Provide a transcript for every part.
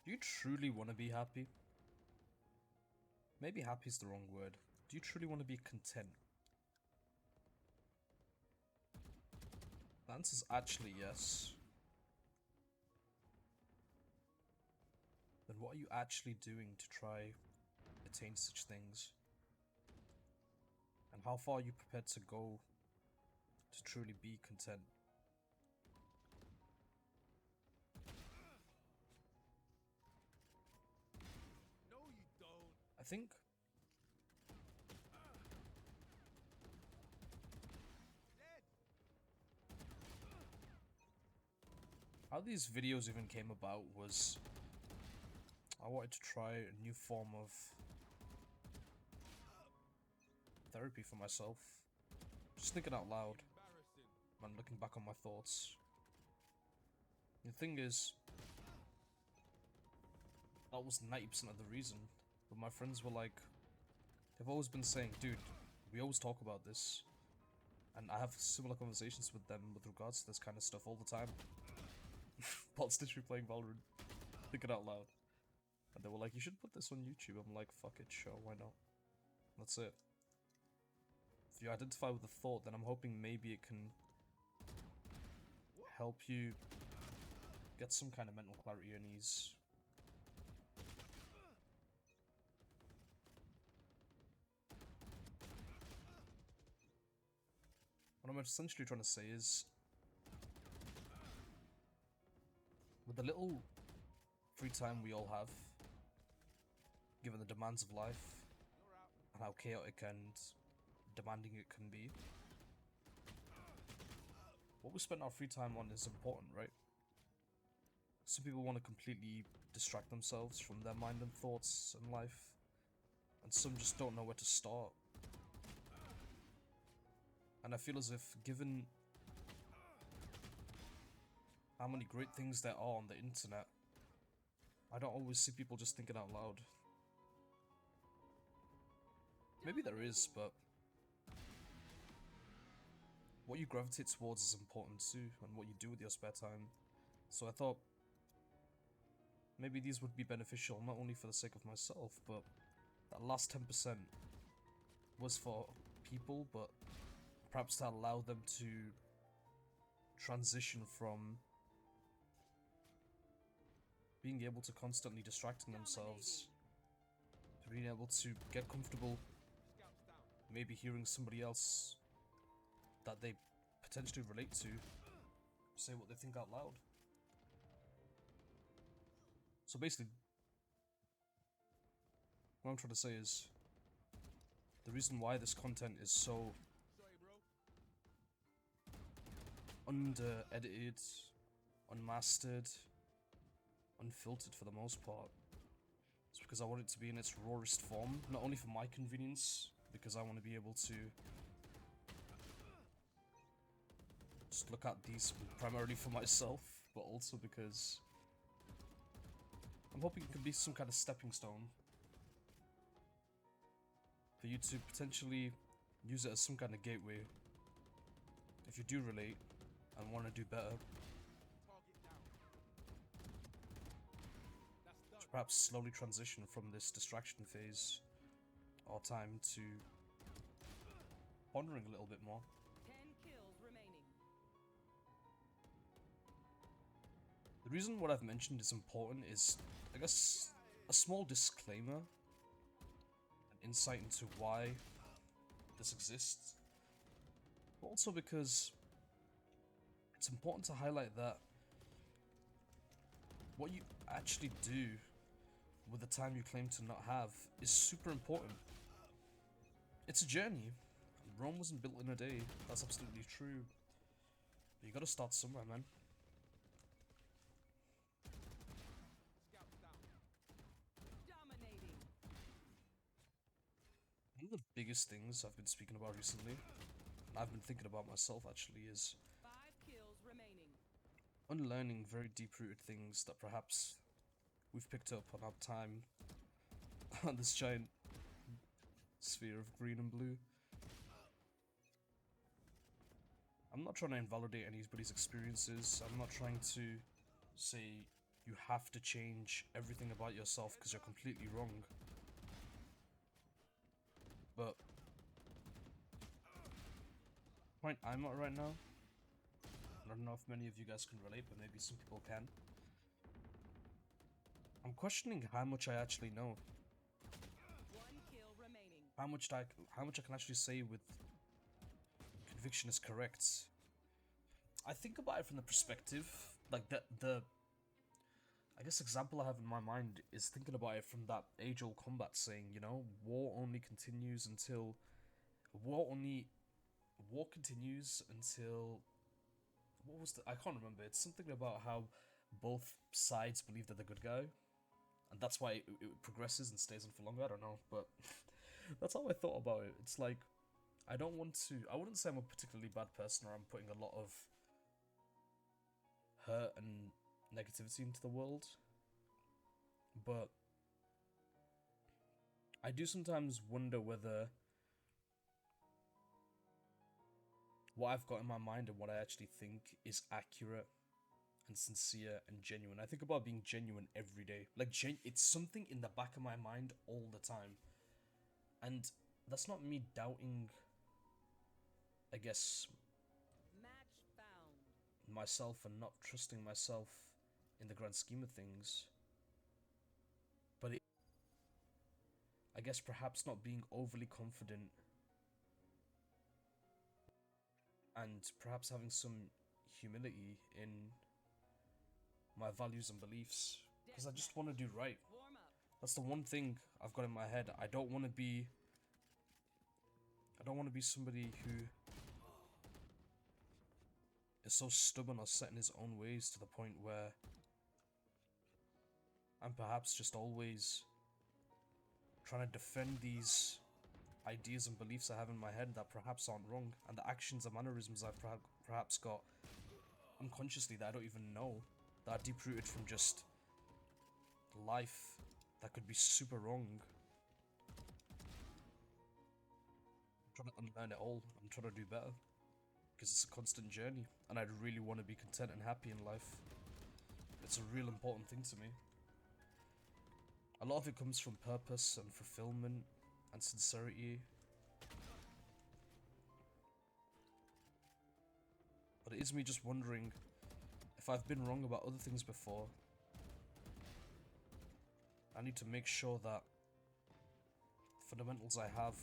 Do you truly want to be happy? Maybe happy is the wrong word. Do you truly want to be content? The answer's actually yes. Then what are you actually doing to try attain such things? And how far are you prepared to go to truly be content? No, you don't. I think Dead. how these videos even came about was I wanted to try a new form of therapy for myself. Just thinking out loud Embarrassing. and looking back on my thoughts. The thing is, that was 90% of the reason. But my friends were like, they've always been saying, dude, we always talk about this. And I have similar conversations with them with regards to this kind of stuff all the time. Whilst literally playing Valorant, thinking out loud. And they were like, you should put this on YouTube. I'm like, fuck it, sure, why not? That's it. If you identify with the thought, then I'm hoping maybe it can help you get some kind of mental clarity and ease. What I'm essentially trying to say is, with the little free time we all have, given the demands of life, You're out. and how chaotic and demanding it can be, what we spend our free time on is important, right? Some people want to completely distract themselves from their mind and thoughts and life, and some just don't know where to start. And I feel as if, given how many great things there are on the internet, I don't always see people just thinking out loud. Maybe there is, but what you gravitate towards is important too, and what you do with your spare time. So I thought maybe these would be beneficial not only for the sake of myself, but that last 10% was for people, but perhaps to allow them to transition from being able to constantly distracting themselves to being able to get comfortable, Scouts down. maybe hearing somebody else that they potentially relate to say what they think out loud. So basically, what I'm trying to say is, the reason why this content is so Sorry, bro. under-edited, unmastered, unfiltered for the most part, is because I want it to be in its rawest form, not only for my convenience, because I want to be able to just look at these primarily for myself, but also because I'm hoping it can be some kind of stepping stone for you to potentially use it as some kind of gateway if you do relate and want to do better, Target down. That's done. to perhaps slowly transition from this distraction phase or time to pondering a little bit more. 10 kills remaining. The reason what I've mentioned is important is, I guess, a small disclaimer, an insight into why this exists, but also because it's important to highlight that what you actually do with the time you claim to not have is super important. It's a journey. Rome wasn't built in a day, that's absolutely true. But you gotta start somewhere, man. Scouts down. Dominating. One of the biggest things I've been speaking about recently, and I've been thinking about myself actually, is 5 kills remaining. unlearning very deep-rooted things that perhaps we've picked up on our time on this giant sphere of green and blue. I'm not trying to invalidate anybody's experiences. I'm not trying to say you have to change everything about yourself because you're completely wrong. But the point I'm at right now, I don't know if many of you guys can relate, but maybe some people can. I'm questioning how much I actually know. 1 kill remaining. How much I can actually say with conviction is correct. I think about it from the perspective, like the I guess example I have in my mind is thinking about it from that age-old combat saying, you know, war continues until what was the I can't remember. It's something about how both sides believe they're the good guy, and that's why it progresses and stays on for longer. I don't know, but that's how I thought about it. It's like I wouldn't say I'm a particularly bad person or I'm putting a lot of hurt and negativity into the world, but I do sometimes wonder whether what I've got in my mind and what I actually think is accurate and sincere and genuine. I think about being genuine every day. Like, it's something in the back of my mind all the time. And that's not me doubting, I guess, Match found. myself and not trusting myself in the grand scheme of things. But I guess perhaps not being overly confident and perhaps having some humility in my values and beliefs, because I just want to do right. Warm up. That's the one thing I've got in my head. I don't want to be somebody who is so stubborn or set in his own ways to the point where I'm perhaps just always trying to defend these ideas and beliefs I have in my head that perhaps aren't wrong, and the actions and mannerisms I've perhaps got unconsciously that I don't even know, that are deep rooted from just life, that could be super wrong. I'm trying to unlearn it all. I'm trying to do better, because it's a constant journey, and I'd really want to be content and happy in life. It's a real important thing to me. A lot of it comes from purpose and fulfillment and sincerity. But it is me just wondering if I've been wrong about other things before. I need to make sure that the fundamentals I have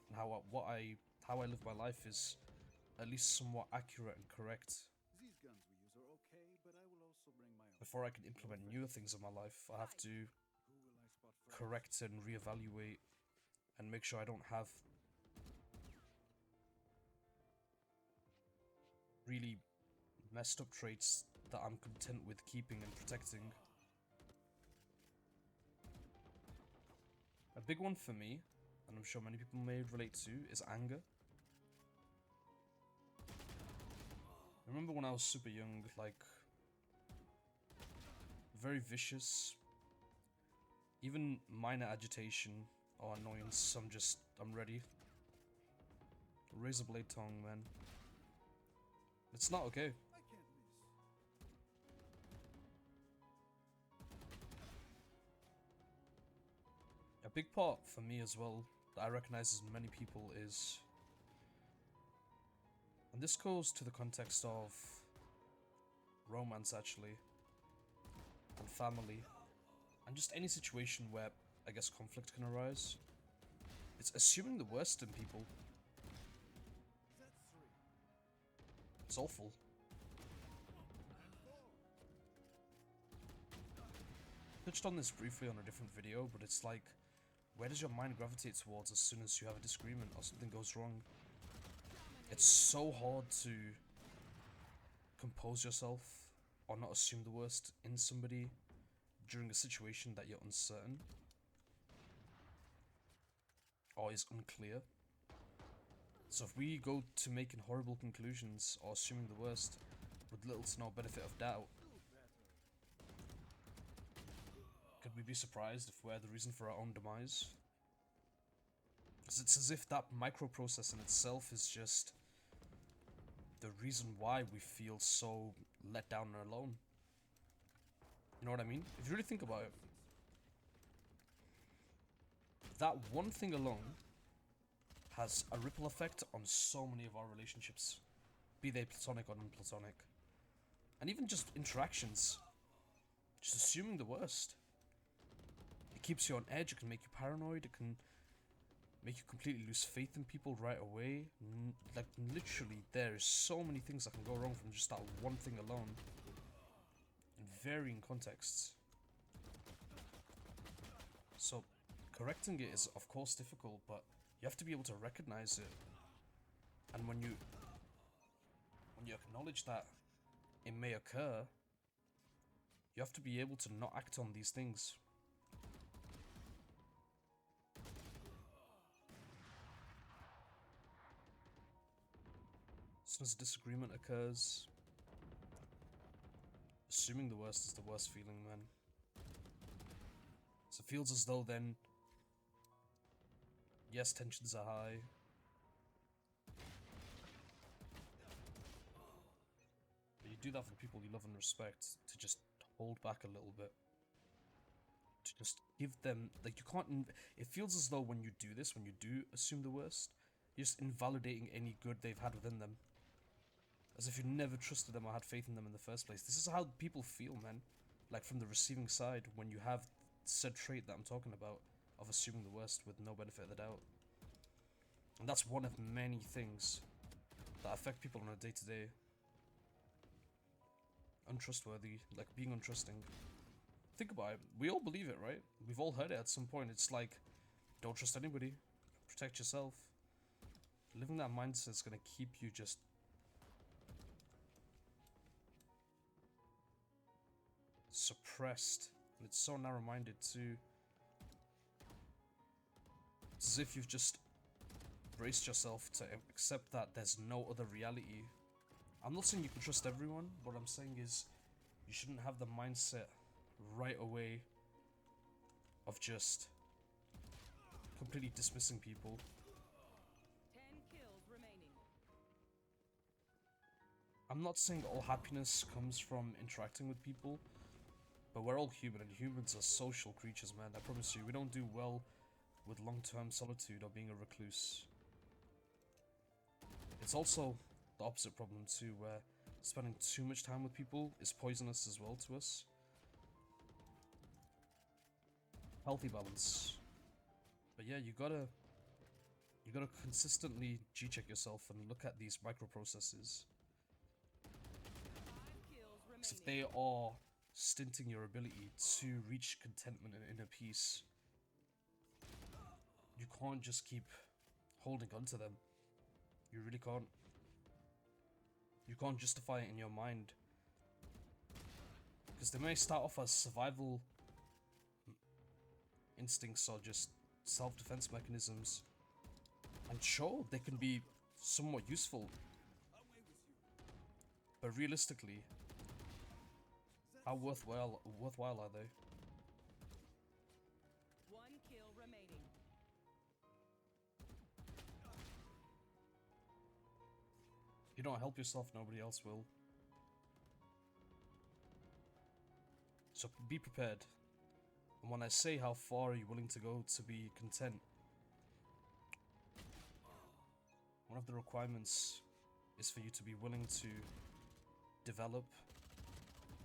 and how I live my life is at least somewhat accurate and correct. These guns we use are okay, but I will also bring my own. Before I can implement newer things in my life, I have to Who will I spot first? correct and reevaluate and make sure I don't have really messed up traits that I'm content with keeping and protecting. A big one for me, and I'm sure many people may relate to, is anger. I remember when I was super young, like, very vicious. Even minor agitation or annoyance, I'm ready. Razor blade tongue, man. It's not okay. I can't miss. A big part for me as well that I recognize as many people is, and this goes to the context of romance actually, and family, and just any situation where I guess conflict can arise. It's assuming the worst in people. That's three. It's awful. Touched on this briefly on a different video, but it's like, where does your mind gravitate towards as soon as you have a disagreement or something goes wrong? It's so hard to compose yourself or not assume the worst in somebody during a situation that you're uncertain or is unclear. So if we go to making horrible conclusions or assuming the worst with little to no benefit of doubt, could we be surprised if we're the reason for our own demise? Because it's as if that microprocess in itself is just the reason why we feel so let down and alone. You know what I mean? If you really think about it, that one thing alone has a ripple effect on so many of our relationships, be they platonic or non-platonic. And even just interactions. Just assuming the worst. It keeps you on edge, it can make you paranoid, it can make you completely lose faith in people right away. Like, literally, there is so many things that can go wrong from just that one thing alone. In varying contexts. So, correcting it is, of course, difficult, but you have to be able to recognize it. And when you acknowledge that it may occur, you have to be able to not act on these things. As soon as a disagreement occurs, assuming the worst is the worst feeling, man. So it feels as though then, yes, tensions are high. But you do that for people you love and respect, to just hold back a little bit. To just give them, like, you can't, it feels as though when you do this, when you do assume the worst, you're just invalidating any good they've had within them. As if you never trusted them or had faith in them in the first place. This is how people feel, man. Like, from the receiving side, when you have said trait that I'm talking about, of assuming the worst with no benefit of the doubt. And that's one of many things that affect people on a day-to-day. Untrustworthy, like being untrusting. Think about it, we all believe it, right? We've all heard it at some point. It's like, don't trust anybody, protect yourself. Living that mindset is gonna keep you just suppressed, and it's so narrow-minded too. It's as if you've just braced yourself to accept that there's no other reality. I'm not saying you can trust everyone. What I'm saying is you shouldn't have the mindset right away of just completely dismissing people. 10 kills remaining. I'm not saying all happiness comes from interacting with people, but we're all human, and humans are social creatures, man. I promise you, we don't do well with long-term solitude or being a recluse. It's also the opposite problem too, where spending too much time with people is poisonous as well to us. Healthy balance. But yeah, you gotta consistently G-check yourself and look at these microprocesses. 5 kills Because if remaining. they are stinting your ability to reach contentment and inner peace, you can't just keep holding on to them. You really can't. You can't justify it in your mind. Because they may start off as survival instincts or just self-defense mechanisms. And sure, they can be somewhat useful. But realistically, how worthwhile are they? 1 kill remaining. If you don't help yourself, nobody else will. So be prepared. And when I say how far are you willing to go to be content, one of the requirements is for you to be willing to develop,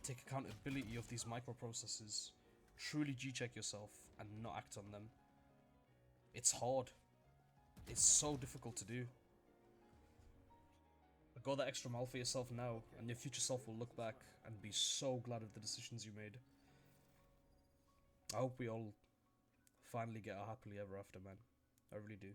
take accountability of these microprocesses, truly G-check yourself, and not act on them. It's hard. It's so difficult to do. But go that extra mile for yourself now, and your future self will look back and be so glad of the decisions you made. I hope we all finally get a happily ever after, man. I really do.